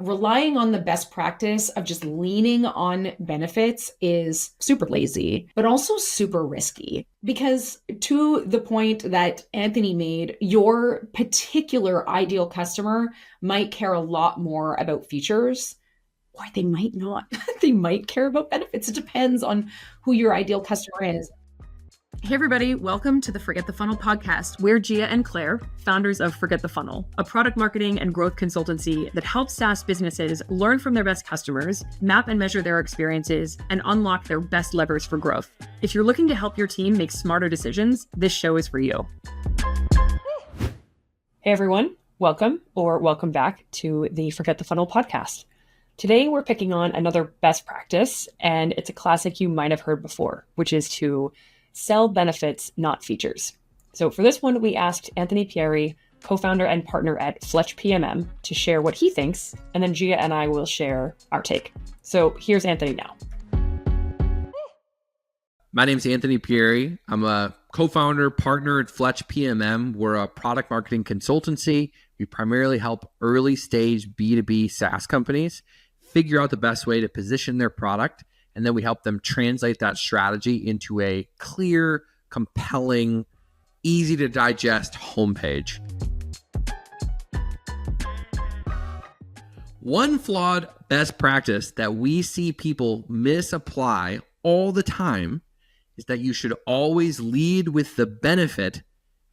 Relying on the best practice of just leaning on benefits is super lazy, but also super risky. Because to the point that Anthony made, your particular ideal customer might care a lot more about features, or they might not. They might care about benefits. It depends on who your ideal customer is. Hey everybody, welcome to the Forget the Funnel podcast. We're Gia and Claire, founders of Forget the Funnel, a product marketing and growth consultancy that helps SaaS businesses learn from their best customers, map and measure their experiences, and unlock their best levers for growth. If you're looking to help your team make smarter decisions, this show is for you. Hey everyone, welcome back to the Forget the Funnel podcast. Today we're picking on another best practice, and it's a classic you might have heard before, which is to sell benefits, not features. So for this one, we asked Anthony Pierri, co-founder and partner at Fletch PMM, to share what he thinks, and then Gia and I will share our take. So here's Anthony now. My name's Anthony Pierri. I'm a co-founder, partner at Fletch PMM. We're a product marketing consultancy. We primarily help early stage B2B SaaS companies figure out the best way to position their product, and then we help them translate that strategy into a clear, compelling, easy to digest homepage. One flawed best practice that we see people misapply all the time is that you should always lead with the benefit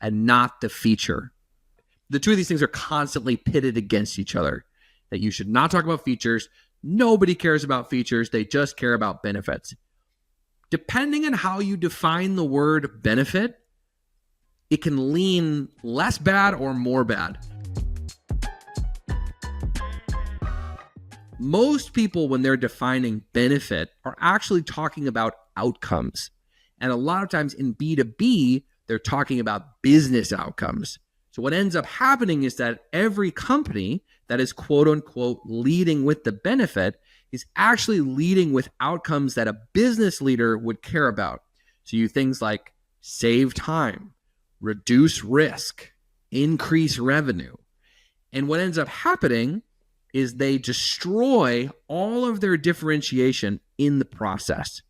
and not the feature. The two of these things are constantly pitted against each other, that you should not talk about features. Nobody cares about features. They just care about benefits. Depending on how you define the word benefit, it can lean less bad or more bad. Most people, when they're defining benefit, are actually talking about outcomes. And a lot of times in B2B, they're talking about business outcomes. So what ends up happening is that every company that is quote unquote leading with the benefit is actually leading with outcomes that a business leader would care about. So you things like save time, reduce risk, increase revenue. And what ends up happening is they destroy all of their differentiation in the process.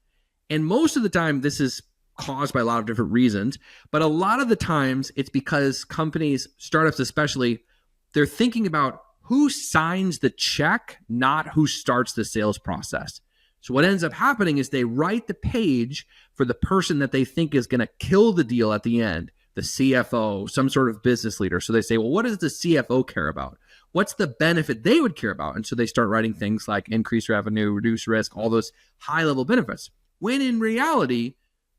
And most of the time, this is caused by a lot of different reasons, but a lot of the times it's because companies, startups especially, they're thinking about who signs the check, not who starts the sales process. So what ends up happening is they write the page for the person that they think is going to kill the deal at the end, the CFO, some sort of business leader. So they say, well, what does the CFO care about? What's the benefit they would care about? And so they start writing things like increase revenue, reduce risk, all those high-level benefits. When in reality,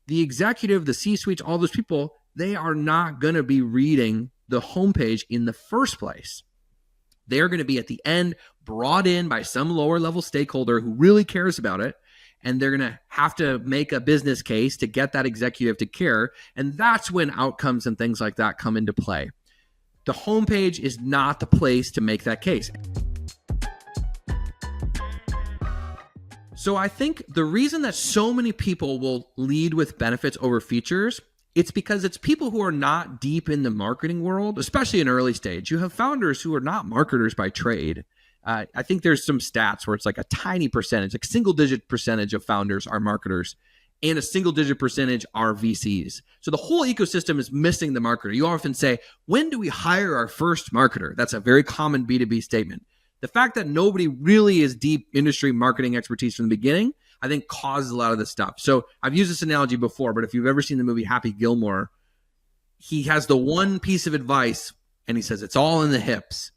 the executive, the C-suite, all those people, they are not going to be reading the homepage in the first place. They're going to be at the end brought in by some lower level stakeholder who really cares about it. And they're going to have to make a business case to get that executive to care. And that's when outcomes and things like that come into play. The homepage is not the place to make that case. So I think the reason that so many people will lead with benefits over features, it's because it's people who are not deep in the marketing world, especially in early stage. You have founders who are not marketers by trade. I think there's some stats where it's like a tiny percentage, like single-digit percentage of founders are marketers, and a single-digit percentage are VCs. So the whole ecosystem is missing the marketer. You often say, when do we hire our first marketer? That's a very common B2B statement. The fact that nobody really is deep industry marketing expertise from the beginning, I think causes a lot of this stuff. So I've used this analogy before, but if you've ever seen the movie Happy Gilmore, he has the one piece of advice and he says, it's all in the hips.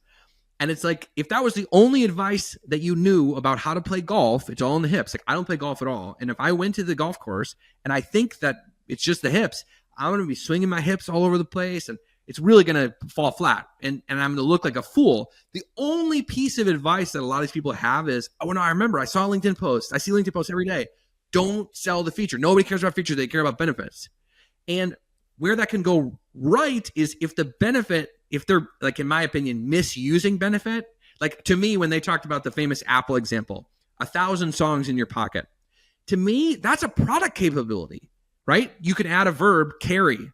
And it's like, if that was the only advice that you knew about how to play golf, it's all in the hips. Like, I don't play golf at all. And if I went to the golf course and I think that it's just the hips, I'm going to be swinging my hips all over the place and it's really going to fall flat and I'm going to look like a fool. The only piece of advice that a lot of these people have is, oh no, I remember I saw a LinkedIn post. I see LinkedIn posts every day. Don't sell the feature. Nobody cares about features. They care about benefits. And where that can go right is if the benefit, if they're, like, in my opinion, misusing benefit. Like, to me, when they talked about the famous Apple example, 1,000 songs in your pocket, to me, that's a product capability, right? You can add a verb, carry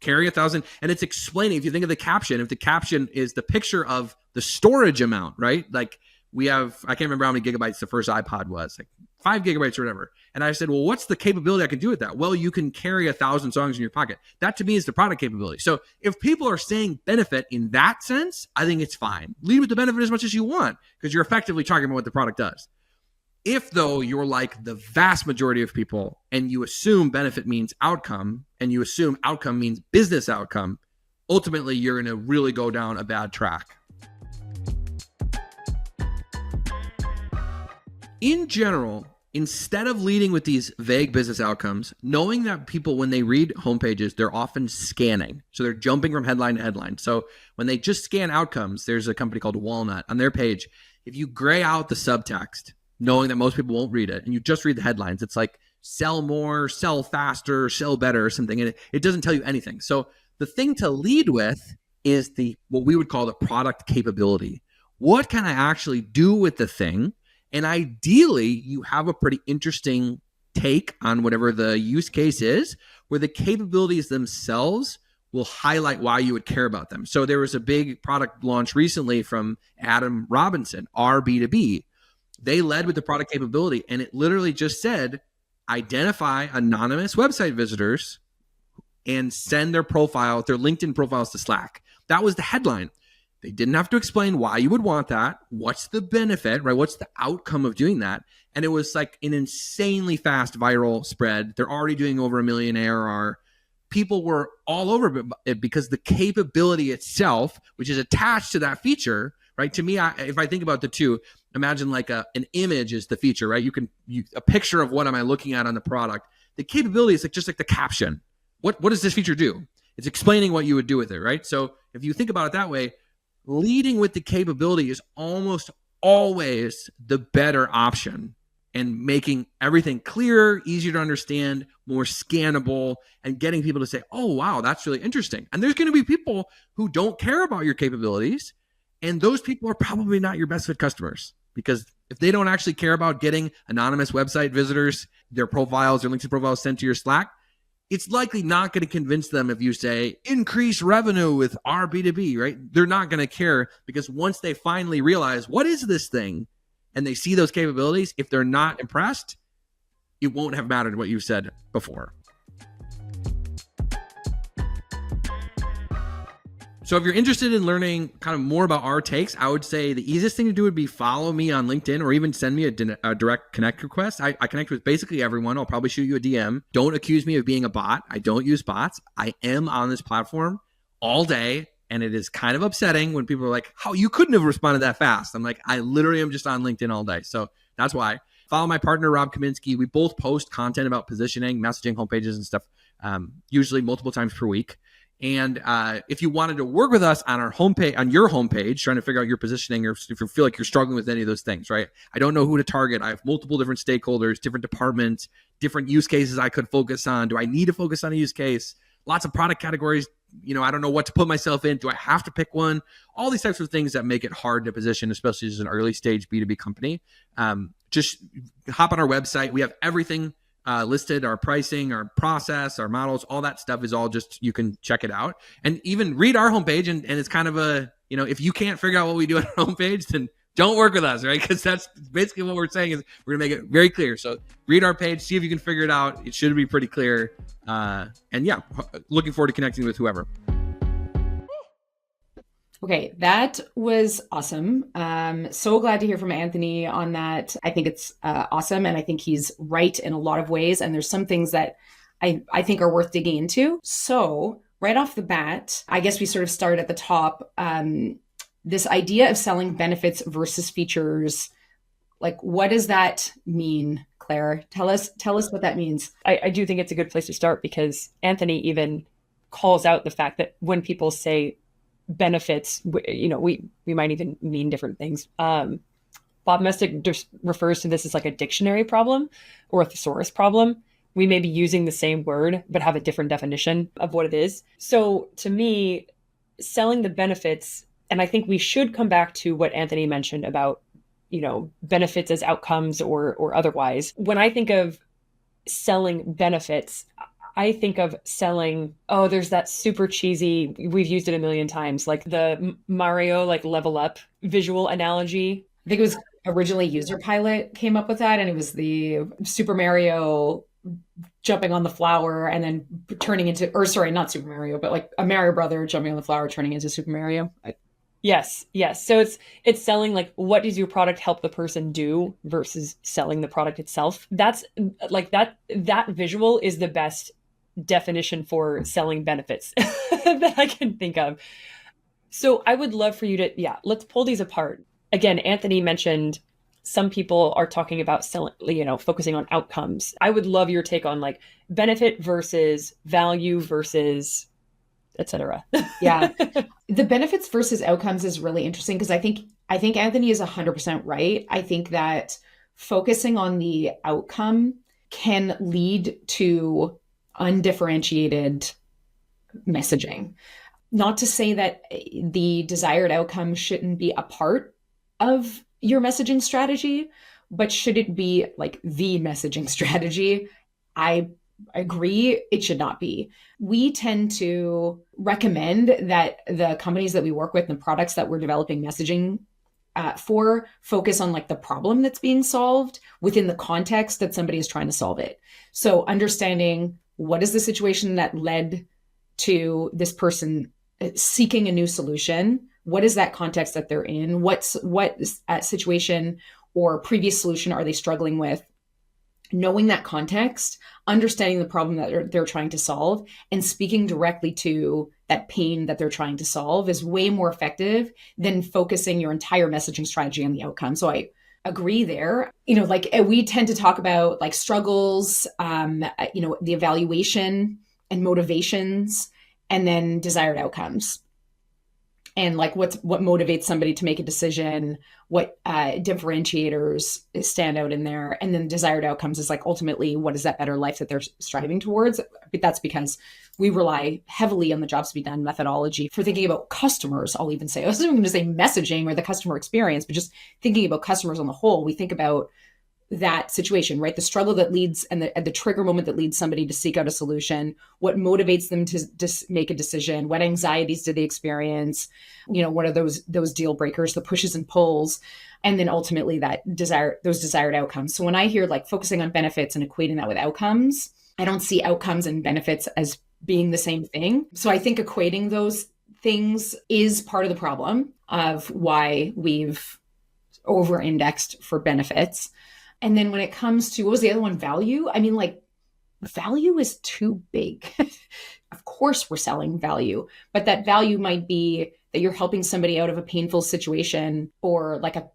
1,000. And it's explaining, if you think of the caption, if the caption is the picture of the storage amount, right? Like I can't remember how many gigabytes the first iPod was, like 5 gigabytes or whatever. And I said, well, what's the capability I can do with that? Well, you can carry 1,000 songs in your pocket. That to me is the product capability. So if people are saying benefit in that sense, I think it's fine. Lead with the benefit as much as you want, because you're effectively talking about what the product does. If though you're like the vast majority of people and you assume benefit means outcome and you assume outcome means business outcome, ultimately you're going to really go down a bad track. In general, instead of leading with these vague business outcomes, knowing that people, when they read homepages, they're often scanning. So they're jumping from headline to headline. So when they just scan outcomes, there's a company called Walnut on their page. If you gray out the subtext, knowing that most people won't read it, and you just read the headlines, it's like sell more, sell faster, sell better or something. And it doesn't tell you anything. So the thing to lead with is what we would call the product capability. What can I actually do with the thing? And ideally, you have a pretty interesting take on whatever the use case is, where the capabilities themselves will highlight why you would care about them. So there was a big product launch recently from Adam Robinson, RB2B. They led with the product capability, and it literally just said, identify anonymous website visitors and send their LinkedIn profiles to Slack. That was the headline. They didn't have to explain why you would want that. What's the benefit, right? What's the outcome of doing that? And it was like an insanely fast viral spread. They're already doing over 1 million ARR. People were all over it because the capability itself, which is attached to that feature, right? To me, if I think about the two, imagine like an image is the feature, right? A picture of what am I looking at on the product. The capability is just like the caption. What does this feature do? It's explaining what you would do with it, right? So if you think about it that way, leading with the capability is almost always the better option, and making everything clearer, easier to understand, more scannable, and getting people to say, oh, wow, that's really interesting. And there's going to be people who don't care about your capabilities, and those people are probably not your best fit customers, because if they don't actually care about getting anonymous website visitors, their profiles, their LinkedIn profiles sent to your Slack, it's likely not going to convince them if you say increase revenue with our B2B, right? They're not going to care, because once they finally realize what is this thing and they see those capabilities, if they're not impressed, it won't have mattered what you said before. So if you're interested in learning kind of more about our takes, I would say the easiest thing to do would be follow me on LinkedIn, or even send me a direct connect request. I connect with basically everyone. I'll probably shoot you a DM. Don't accuse me of being a bot. I don't use bots. I am on this platform all day, and it is kind of upsetting when people are like, how you couldn't have responded that fast. I'm like, I literally am just on LinkedIn all day. So that's why. Follow my partner, Rob Kaminsky. We both post content about positioning, messaging, homepages, and stuff, usually multiple times per week. And if you wanted to work with us on our homepage, on your homepage, trying to figure out your positioning, or if you feel like you're struggling with any of those things, right? I don't know who to target. I have multiple different stakeholders, different departments, different use cases I could focus on. Do I need to focus on a use case? Lots of product categories. I don't know what to put myself in. Do I have to pick one? All these types of things that make it hard to position, especially as an early stage B2B company. Just hop on our website. We have everything listed, our pricing, our process, our models, all that stuff is all just, you can check it out and even read our homepage. And it's kind of if you can't figure out what we do on our homepage, then don't work with us, right? Because that's basically what we're saying, is we're gonna make it very clear. So read our page, see if you can figure it out. It should be pretty clear. And yeah, looking forward to connecting with whoever. Okay, that was awesome. So glad to hear from Anthony on that. I think it's awesome, and I think he's right in a lot of ways. And there's some things that I think are worth digging into. So right off the bat, I guess we sort of start at the top. This idea of selling benefits versus features, like what does that mean, Claire? Tell us what that means. I do think it's a good place to start, because Anthony even calls out the fact that when people say benefits, we might even mean different things. Bob Mestick just refers to this as like a dictionary problem or a thesaurus problem. We may be using the same word, but have a different definition of what it is. So to me, selling the benefits, and I think we should come back to what Anthony mentioned about, benefits as outcomes or otherwise. When I think of selling benefits, I think of selling, there's that super cheesy, we've used it a million times, like the Mario, like level up visual analogy. I think it was originally User Pilot came up with that, and it was the Super Mario jumping on the flower and then turning into, or sorry, not Super Mario, but like a Mario brother jumping on the flower, turning into Super Mario. Yes, yes. So it's selling like, what does your product help the person do versus selling the product itself. That's like that visual is the best definition for selling benefits that I can think of. So I would love for you to, yeah, let's pull these apart. Again, Anthony mentioned some people are talking about selling, focusing on outcomes. I would love your take on like benefit versus value versus et cetera. Yeah. The benefits versus outcomes is really interesting because I think Anthony is 100% right. I think that focusing on the outcome can lead to undifferentiated messaging. Not to say that the desired outcome shouldn't be a part of your messaging strategy, but should it be like the messaging strategy? I agree it should not be. We tend to recommend that the companies that we work with and the products that we're developing messaging for focus on like the problem that's being solved within the context that somebody is trying to solve it. So understanding what is the situation that led to this person seeking a new solution. What is that context that they're in? What situation or previous solution are they struggling with? Knowing that context, understanding the problem that they're trying to solve, and speaking directly to that pain that they're trying to solve is way more effective than focusing your entire messaging strategy on the outcome. So I agree there. Like we tend to talk about like struggles, the evaluation and motivations, and then desired outcomes. And like what motivates somebody to make a decision, what differentiators stand out in there, and then desired outcomes is like ultimately what is that better life that they're striving towards. But that's because we rely heavily on the jobs to be done methodology for thinking about customers. I'll even say I wasn't going to say messaging or the customer experience, but just thinking about customers on the whole. We think about that situation, right? The struggle that leads and the trigger moment that leads somebody to seek out a solution, what motivates them to make a decision, what anxieties do they experience, what are those deal breakers, the pushes and pulls, and then ultimately those desired outcomes. So when I hear like focusing on benefits and equating that with outcomes, I don't see outcomes and benefits as being the same thing. So I think equating those things is part of the problem of why we've over-indexed for benefits. And then when it comes to, what was the other one? Value. I mean, like value is too big. Of course we're selling value, but that value might be that you're helping somebody out of a painful situation or like a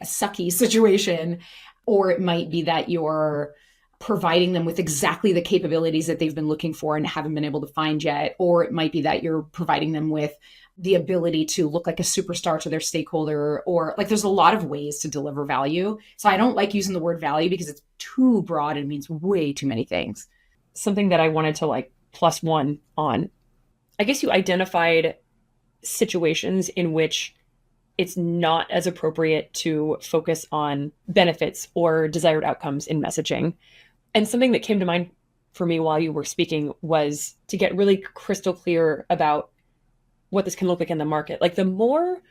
sucky situation, or it might be that you're providing them with exactly the capabilities that they've been looking for and haven't been able to find yet. Or it might be that you're providing them with the ability to look like a superstar to their stakeholder, or like there's a lot of ways to deliver value. So I don't like using the word value because it's too broad and means way too many things. Something that I wanted to like +1 on, I guess you identified situations in which it's not as appropriate to focus on benefits or desired outcomes in messaging. And something that came to mind for me while you were speaking was to get really crystal clear about what this can look like in the market. Like the more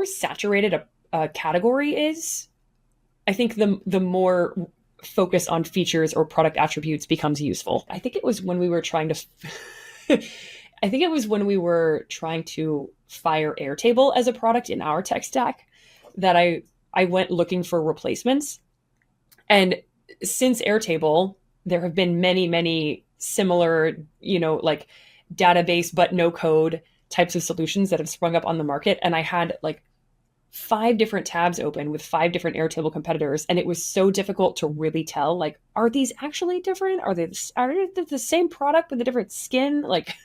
saturated a category is, I think the more focus on features or product attributes becomes useful. I think it was when we were trying to fire Airtable as a product in our tech stack that I went looking for replacements. And since Airtable, there have been many, many similar, like database but no code types of solutions that have sprung up on the market. And I had like 5 different tabs open with 5 different Airtable competitors. And it was so difficult to really tell, like, are these actually different? Are they the same product with a different skin? Like,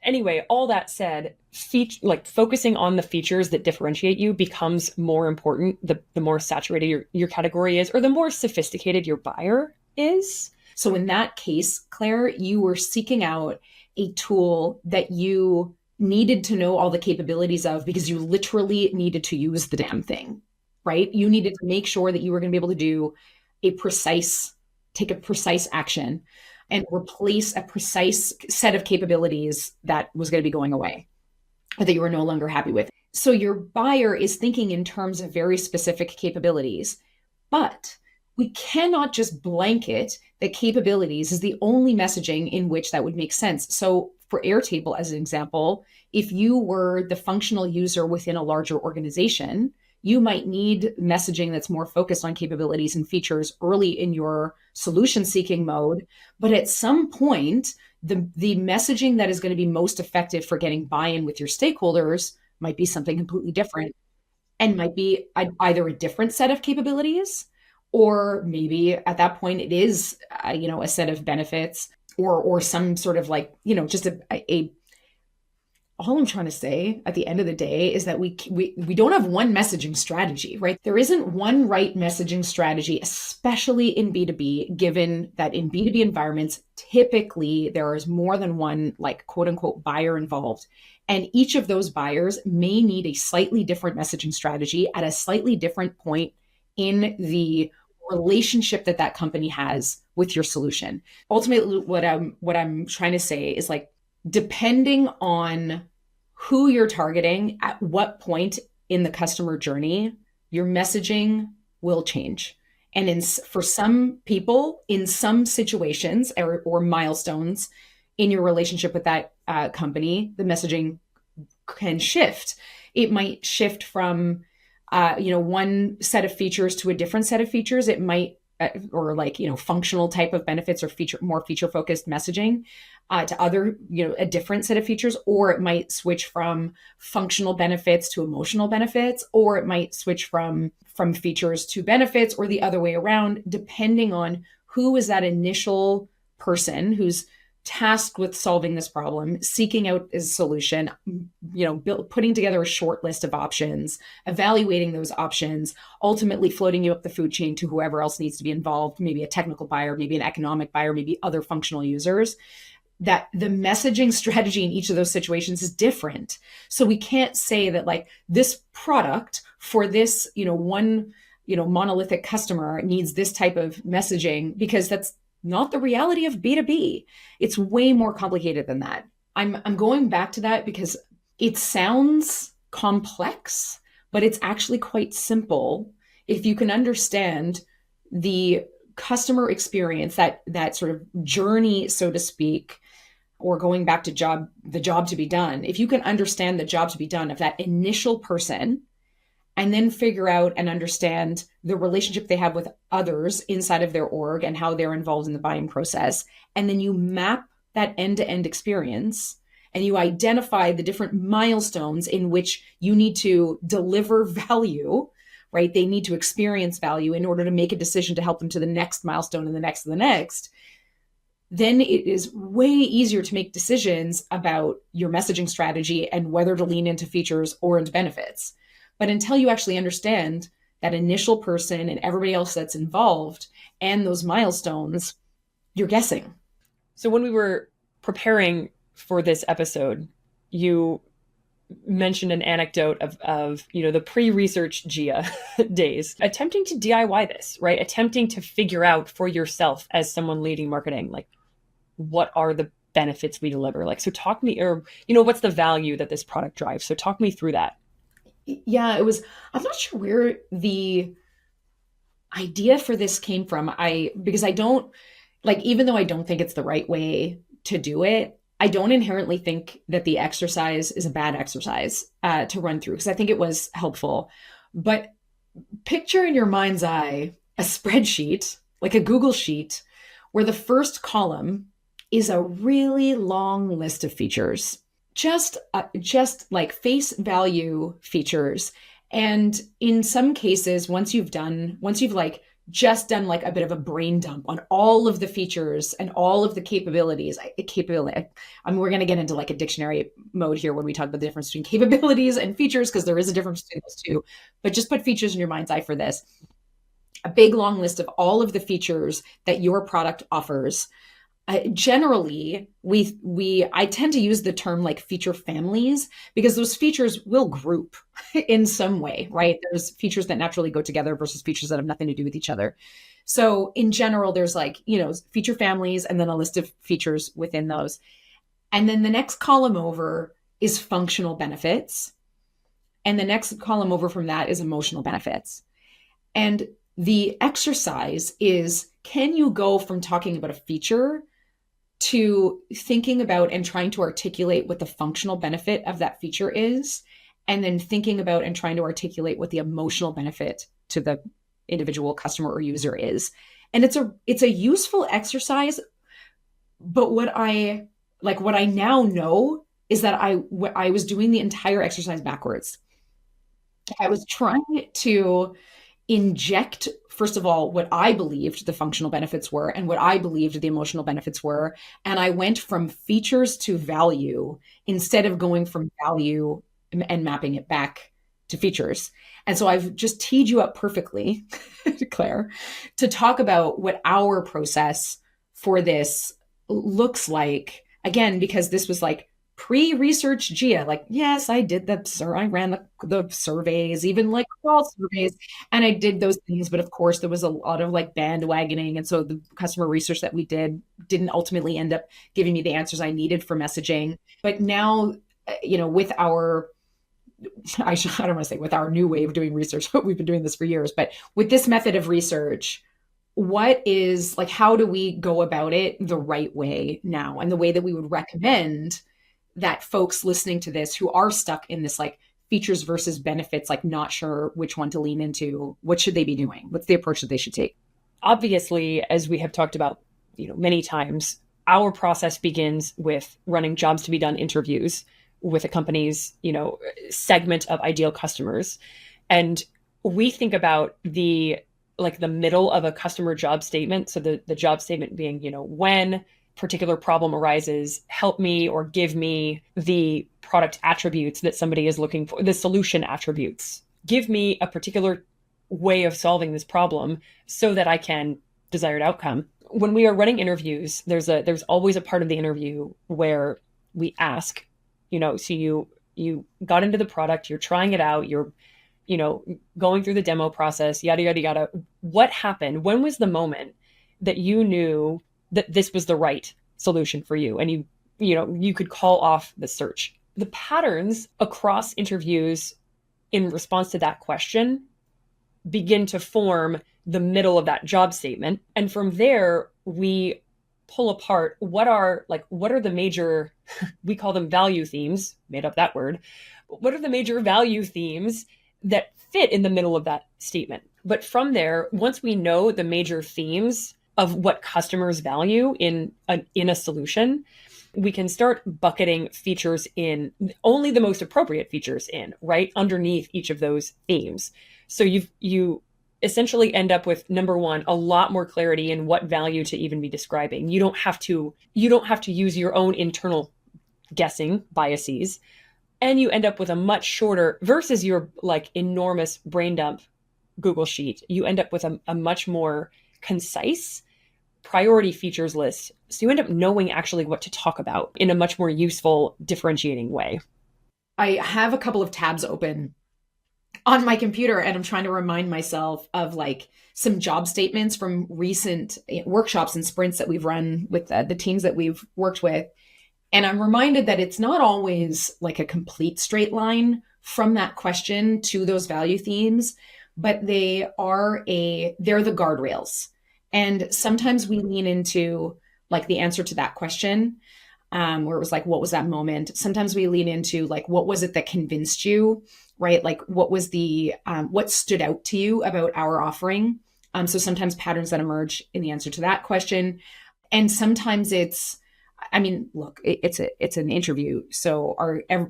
anyway, all that said, focusing on the features that differentiate you becomes more important the more saturated your category is, or the more sophisticated your buyer is. So in that case, Claire, you were seeking out a tool that you needed to know all the capabilities of because you literally needed to use the damn thing, right? You needed to make sure that you were going to be able to take a precise action and replace a precise set of capabilities that was going to be going away or that you were no longer happy with. So your buyer is thinking in terms of very specific capabilities, but we cannot just blanket that capabilities is the only messaging in which that would make sense. So for Airtable, as an example, if you were the functional user within a larger organization, you might need messaging that's more focused on capabilities and features early in your solution seeking mode. But at some point, the messaging that is going to be most effective for getting buy-in with your stakeholders might be something completely different, and might be either a different set of capabilities, or maybe at that point it is a set of benefits, or some sort of like, just a all I'm trying to say at the end of the day is that we don't have one messaging strategy, right? There isn't one right messaging strategy, especially in B2B, given that in B2B environments, typically there is more than one, like, quote unquote buyer involved. And each of those buyers may need a slightly different messaging strategy at a slightly different point in the relationship that company has with your solution. Ultimately, what I'm trying to say is, like, depending on who you're targeting at what point in the customer journey, your messaging will change. And for some people, in some situations or milestones in your relationship with that company, the messaging can shift. It might shift from one set of features to a different set of features. It might or like, functional type of benefits or more feature focused messaging to other, a different set of features, or it might switch from functional benefits to emotional benefits, or it might switch from features to benefits, or the other way around, depending on who is that initial person who's tasked with solving this problem, seeking out a solution, putting together a short list of options, evaluating those options, ultimately floating you up the food chain to whoever else needs to be involved, maybe a technical buyer, maybe an economic buyer, maybe other functional users. That the messaging strategy in each of those situations is different. So we can't say that, like, this product for this, one, monolithic customer needs this type of messaging, because that's not the reality of B2B. It's way more complicated than that. I'm going back to that because it sounds complex, but it's actually quite simple if you can understand the customer experience, that sort of journey, so to speak, or going back to the job to be done. If you can understand the job to be done of that initial person, and then figure out and understand the relationship they have with others inside of their org and how they're involved in the buying process. And then you map that end-to-end experience and you identify the different milestones in which you need to deliver value, right? They need to experience value in order to make a decision to help them to the next milestone and the next and the next. Then it is way easier to make decisions about your messaging strategy and whether to lean into features or into benefits. But until you actually understand that initial person and everybody else that's involved and those milestones, you're guessing. So when we were preparing for this episode, you mentioned an anecdote of the pre-research Gia days, attempting to DIY this, right? Attempting to figure out for yourself as someone leading marketing, like, what are the benefits we deliver? Like, so talk me, or, what's the value that this product drives? So talk me through that. Yeah, I'm not sure where the idea for this came from. Because I don't, like, even though I don't think it's the right way to do it, I don't inherently think that the exercise is a bad exercise to run through, because I think it was helpful. But picture in your mind's eye a spreadsheet, like a Google sheet, where the first column is a really long list of features. Just like face value features. And in some cases, once you've like just done like a bit of a brain dump on all of the features and all of the capabilities, I mean, we're going to get into like a dictionary mode here when we talk about the difference between capabilities and features, because there is a difference between those two. But just put features in your mind's eye for this. A big long list of all of the features that your product offers. Generally, I tend to use the term like feature families, because those features will group in some way, right? There's features that naturally go together versus features that have nothing to do with each other. So in general, there's like, feature families and then a list of features within those. And then the next column over is functional benefits. And the next column over from that is emotional benefits. And the exercise is, can you go from talking about a feature to thinking about and trying to articulate what the functional benefit of that feature is, and then thinking about and trying to articulate what the emotional benefit to the individual customer or user is. And it's a useful exercise, but what I now know is that I was doing the entire exercise backwards. I was trying to inject, first of all, what I believed the functional benefits were and what I believed the emotional benefits were. And I went from features to value instead of going from value and mapping it back to features. And so I've just teed you up perfectly, Claire, to talk about what our process for this looks like. Again, because this was like pre-research Gia, like, yes, I did I ran the surveys, even like false surveys, and I did those things. But of course, there was a lot of like bandwagoning. And so the customer research that we didn't ultimately end up giving me the answers I needed for messaging. But now, with our, I don't want to say with our new way of doing research, we've been doing this for years, but with this method of research, how do we go about it the right way now? And the way that we would recommend that folks listening to this who are stuck in this like features versus benefits, like not sure which one to lean into, what should they be doing? What's the approach that they should take? Obviously, as we have talked about, many times, our process begins with running jobs to be done interviews with a company's, segment of ideal customers. And we think about the middle of a customer job statement. So the job statement being, when particular problem arises, help me or give me the product attributes that somebody is looking for, the solution attributes. Give me a particular way of solving this problem so that I can desired outcome. When we are running interviews, there's always a part of the interview where we ask, so you got into the product, you're trying it out, you're, going through the demo process, yada, yada, yada. What happened? When was the moment that you knew that this was the right solution for you? And you could call off the search. The patterns across interviews in response to that question begin to form the middle of that job statement. And from there, we pull apart what are the major, we call them value themes, made up that word. What are the major value themes that fit in the middle of that statement? But from there, once we know the major themes of what customers value in a solution, we can start bucketing features in only the most appropriate features right underneath each of those themes. So you essentially end up with, number one, a lot more clarity in what value to even be describing. You don't have to use your own internal guessing biases. And you end up with a much shorter, versus your enormous brain dump Google sheet, you end up with a much more concise priority features list. So you end up knowing actually what to talk about in a much more useful, differentiating way. I have a couple of tabs open on my computer, and I'm trying to remind myself of some job statements from recent workshops and sprints that we've run with the teams that we've worked with. And I'm reminded that it's not always like a complete straight line from that question to those value themes, but they're the guardrails. And sometimes we lean into the answer to that question, where it was what was that moment? Sometimes we lean into what was it that convinced you, right? What was what stood out to you about our offering? So sometimes patterns that emerge in the answer to that question. And sometimes it's an interview. So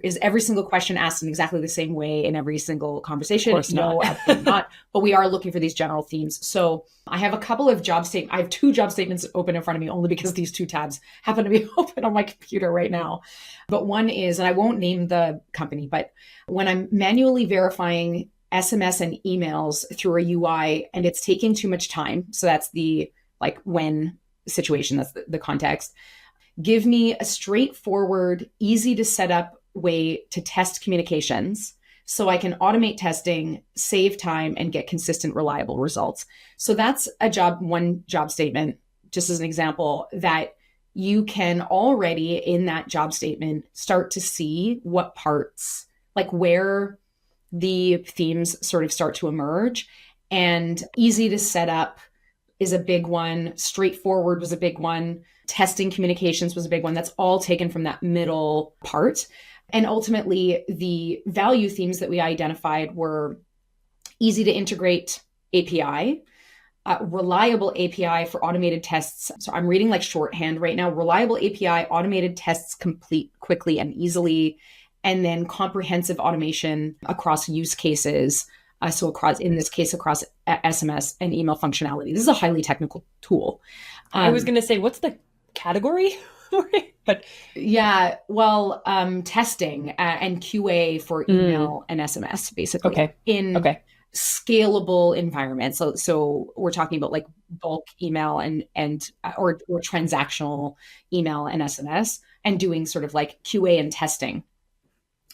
is every single question asked in exactly the same way in every single conversation? Of course not. No, absolutely not. But we are looking for these general themes. So I have a couple of I have 2 job statements open in front of me only because these 2 tabs happen to be open on my computer right now. But one is, and I won't name the company, but when I'm manually verifying SMS and emails through a UI and it's taking too much time. So that's the when situation, that's the context. Give me a straightforward, easy to set up way to test communications so I can automate testing, save time, and get consistent, reliable results. So that's one job statement, just as an example, that you can already in that job statement start to see what parts, where the themes sort of start to emerge. And easy to set up is a big one. Straightforward was a big one. Testing communications was a big one. That's all taken from that middle part. And ultimately, the value themes that we identified were easy to integrate API, reliable API for automated tests. So I'm reading like shorthand right now. Reliable API, automated tests complete quickly and easily, and then comprehensive automation across use cases. So across, in this case, across SMS and email functionality. This is a highly technical tool. I was going to say, what's the category? But yeah, well, testing and QA for email and SMS, basically. In scalable environments. So we're talking about like bulk email and or transactional email and SMS, and doing sort of like QA and testing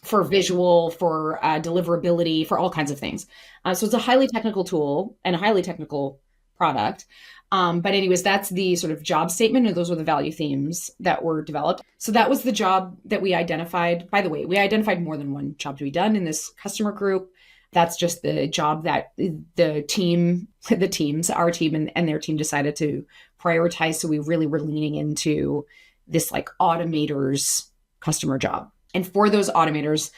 for visual, for deliverability, for all kinds of things. So it's a highly technical tool and a highly technical product. But anyways, that's the sort of job statement, and those were the value themes that were developed. So that was the job that we identified. By the way, we identified more than one job to be done in this customer group. That's just the job that our team and their team decided to prioritize. So we really were leaning into this like automators customer job. And for those automators,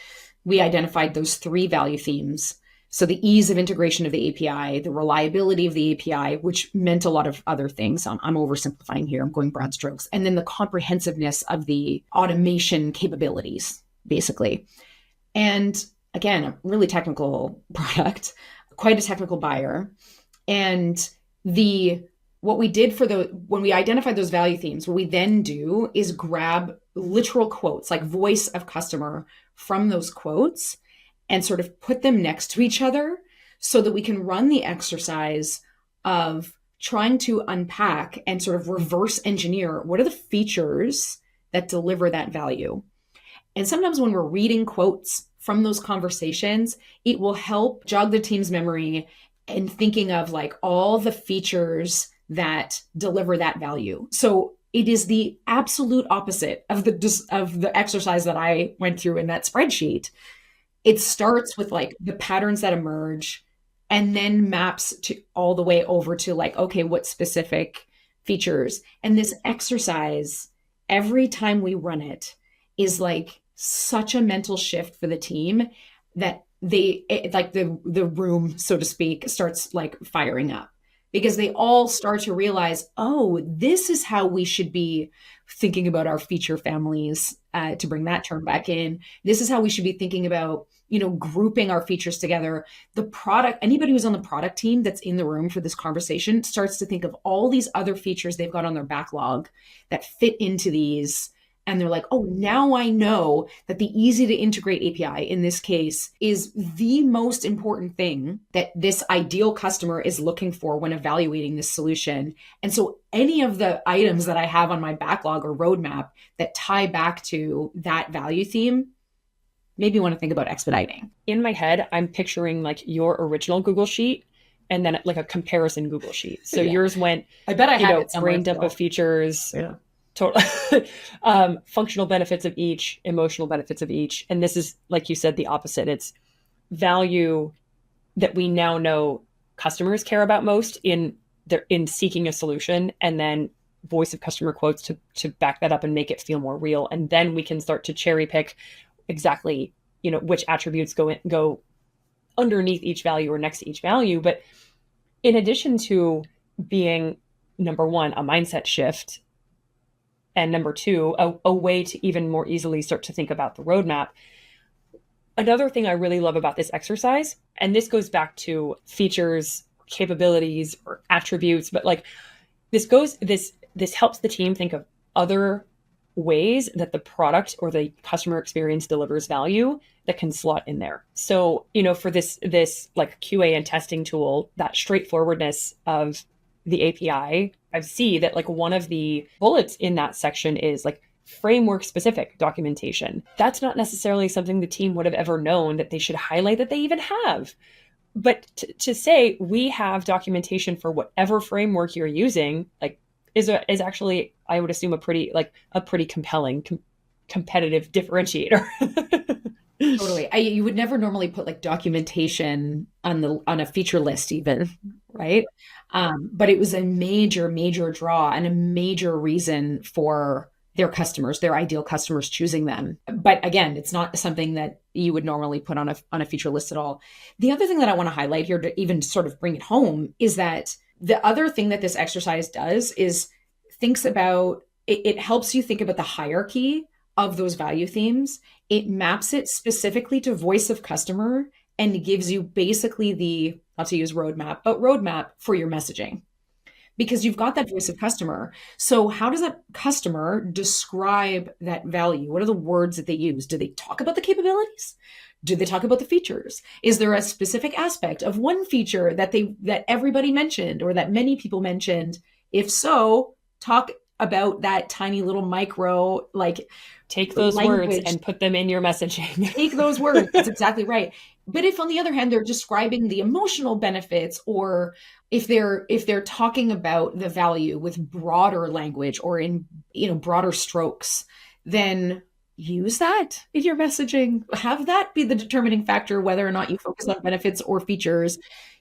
we identified those 3 value themes. So the ease of integration of the API, the reliability of the API, which meant a lot of other things. I'm oversimplifying here. I'm going broad strokes. And then the comprehensiveness of the automation capabilities, basically. And again, a really technical product, quite a technical buyer. And what we did when we identified those value themes, what we then do is grab literal quotes, like voice of customer from those quotes, and sort of put them next to each other so that we can run the exercise of trying to unpack and sort of reverse engineer what are the features that deliver that value. And sometimes when we're reading quotes from those conversations, it will help jog the team's memory and thinking of like all the features that deliver that value. So it is the absolute opposite of the exercise that I went through in that spreadsheet. It starts with like the patterns that emerge and then maps to all the way over to like, okay, what specific features? And this exercise, every time we run it, is like such a mental shift for the team that the room, so to speak, starts like firing up, because they all start to realize, oh, this is how we should be thinking about our feature families, to bring that term back in. This is how we should be thinking about, grouping our features together. The product, anybody who's on the product team that's in the room for this conversation starts to think of all these other features they've got on their backlog that fit into these. And they're like, oh, now I know that the easy to integrate API in this case is the most important thing that this ideal customer is looking for when evaluating this solution. And so any of the items that I have on my backlog or roadmap that tie back to that value theme, maybe you want to think about expediting. In my head, I'm picturing like your original Google Sheet and then like a comparison Google Sheet. So yours went, I bet I have it brain dump of features. Yeah. Total functional benefits of each, emotional benefits of each. And this is, like you said, the opposite. It's value that we now know customers care about most in seeking a solution, and then voice of customer quotes to back that up and make it feel more real. And then we can start to cherry pick exactly, which attributes go underneath each value or next to each value. But in addition to being, number one, a mindset shift, and number two, a way to even more easily start to think about the roadmap. Another thing I really love about this exercise, and this goes back to features, capabilities, or attributes, but like this helps the team think of other ways that the product or the customer experience delivers value that can slot in there. So, for this like QA and testing tool, that straightforwardness of the API, I see that like one of the bullets in that section is like framework specific documentation. That's not necessarily something the team would have ever known that they should highlight that they even have. But to say we have documentation for whatever framework you're using, like is actually, I would assume, a pretty compelling competitive differentiator. Totally. You would never normally put like documentation on a feature list even, right? But it was a major, major draw and a major reason for their customers, their ideal customers choosing them. But again, it's not something that you would normally put on a feature list at all. The other thing that I want to highlight here to even sort of bring it home is that the other thing that this exercise does is thinks about it helps you think about the hierarchy of those value themes. It maps it specifically to voice of customer and gives you basically the, not to use roadmap, but roadmap for your messaging because you've got that voice of customer. So how does that customer describe that value? What are the words that they use? Do they talk about the capabilities? Do they talk about the features? Is there a specific aspect of one feature that everybody mentioned or that many people mentioned? If so, talk about that tiny little micro, like take those words and put them in your messaging. Take those words. That's exactly right. But if on the other hand, they're describing the emotional benefits, or if they're talking about the value with broader language or in, broader strokes, then use that in your messaging. Have that be the determining factor, whether or not you focus on benefits or features.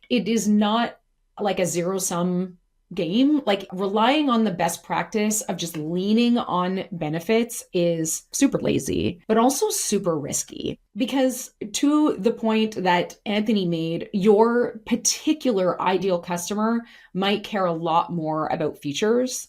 It is not like a zero-sum game. Like relying on the best practice of just leaning on benefits is super lazy, but also super risky. Because to the point that Anthony made, your particular ideal customer might care a lot more about features,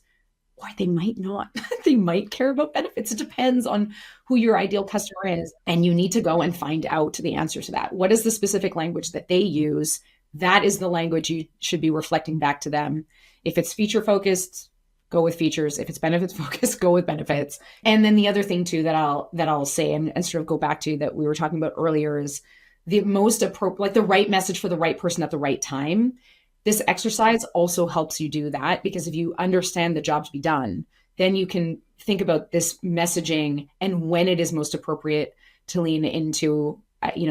or they might not. They might care about benefits. It depends on who your ideal customer is. And you need to go and find out the answer to that. What is the specific language that they use? That is the language you should be reflecting back to them. If it's feature focused, go with features. If it's benefits focused, go with benefits. And then the other thing too that I'll say and sort of go back to that we were talking about earlier is the most appropriate, like the right message for the right person at the right time. This exercise also helps you do that because if you understand the job to be done, then you can think about this messaging and when it is most appropriate to lean into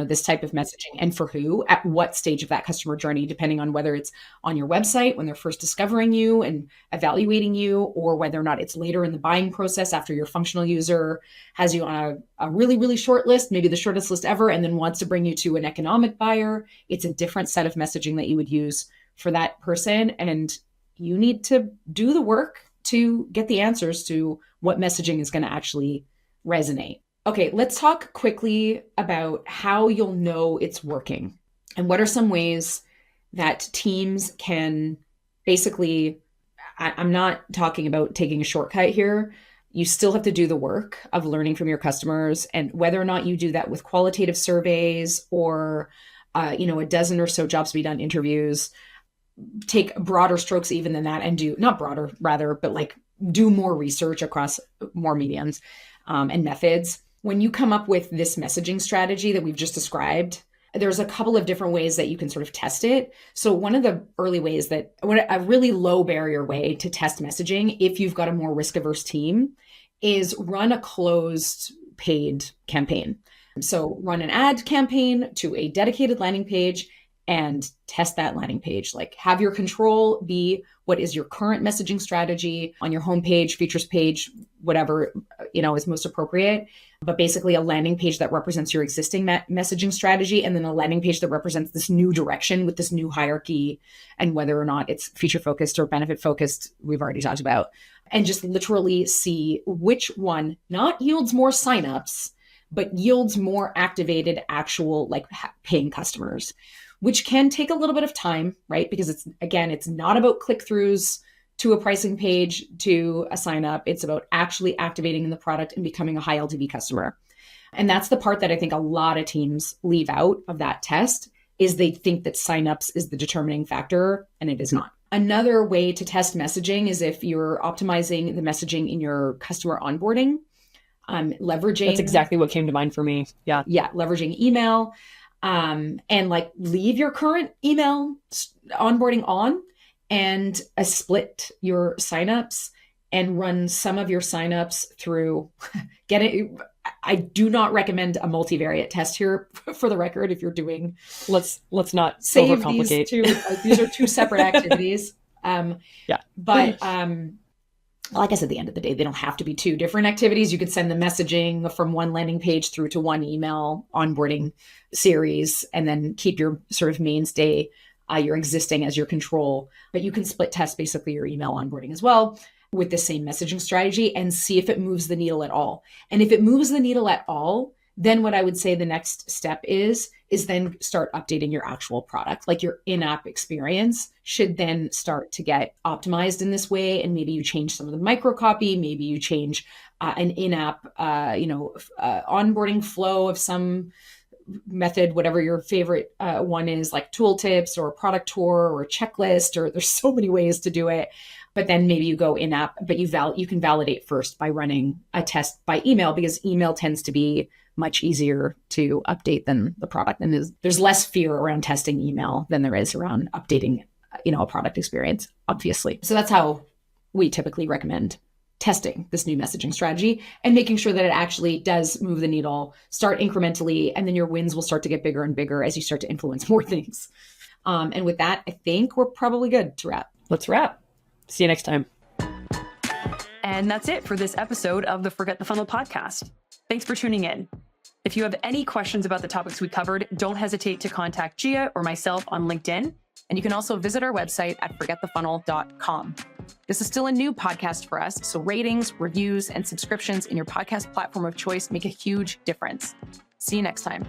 this type of messaging and for who, at what stage of that customer journey, depending on whether it's on your website when they're first discovering you and evaluating you, or whether or not it's later in the buying process after your functional user has you on a really, really short list, maybe the shortest list ever, and then wants to bring you to an economic buyer. It's a different set of messaging that you would use for that person. And you need to do the work to get the answers to what messaging is going to actually resonate. Okay, let's talk quickly about how you'll know it's working and what are some ways that teams can basically, I'm not talking about taking a shortcut here. You still have to do the work of learning from your customers, and whether or not you do that with qualitative surveys or, a dozen or so jobs to be done interviews, take broader strokes even than that and do, not broader rather, but like do more research across more mediums and methods. When you come up with this messaging strategy that we've just described, there's a couple of different ways that you can sort of test it. So one of the early ways a really low barrier way to test messaging, if you've got a more risk averse team, is run a closed paid campaign. So run an ad campaign to a dedicated landing page and test that landing page. Like have your control be what is your current messaging strategy on your homepage, features page, whatever, is most appropriate. But basically a landing page that represents your existing messaging strategy, and then a landing page that represents this new direction with this new hierarchy, and whether or not it's feature focused or benefit focused, we've already talked about. And just literally see which one not yields more signups, but yields more activated actual like paying customers, which can take a little bit of time, right? Because it's not about click-throughs to a pricing page to a sign up. It's about actually activating the product and becoming a high LTV customer. And that's the part that I think a lot of teams leave out of that test, is they think that signups is the determining factor, and it is not. Another way to test messaging is if you're optimizing the messaging in your customer onboarding, leveraging. That's exactly what came to mind for me. Yeah. Yeah. Leveraging email, and like leave your current email onboarding on and split your signups and run some of your signups through I do not recommend a multivariate test here for the record. If you're doing, let's not overcomplicate. These are two separate activities. Yeah. But well, I guess at the end of the day, they don't have to be two different activities. You could send the messaging from one landing page through to one email onboarding series, and then keep your sort of mainstay, your existing as your control. But you can split test basically your email onboarding as well with the same messaging strategy and see if it moves the needle at all. And if it moves the needle at all, then what I would say the next step is then start updating your actual product. Like your in-app experience should then start to get optimized in this way. And maybe you change some of the micro copy, maybe you change an in-app, onboarding flow of some method, whatever your favorite one is, like tooltips or a product tour or a checklist, or there's so many ways to do it. But then maybe you go in-app, but you can validate first by running a test by email, because email tends to be much easier to update than the product. And there's less fear around testing email than there is around updating, a product experience, obviously. So that's how we typically recommend testing this new messaging strategy and making sure that it actually does move the needle. Start incrementally, and then your wins will start to get bigger and bigger as you start to influence more things. And with that, I think we're probably good to wrap. Let's wrap. See you next time. And that's it for this episode of the Forget the Funnel podcast. Thanks for tuning in. If you have any questions about the topics we covered, don't hesitate to contact Gia or myself on LinkedIn. And you can also visit our website at forgetthefunnel.com. This is still a new podcast for us, so ratings, reviews, and subscriptions in your podcast platform of choice make a huge difference. See you next time.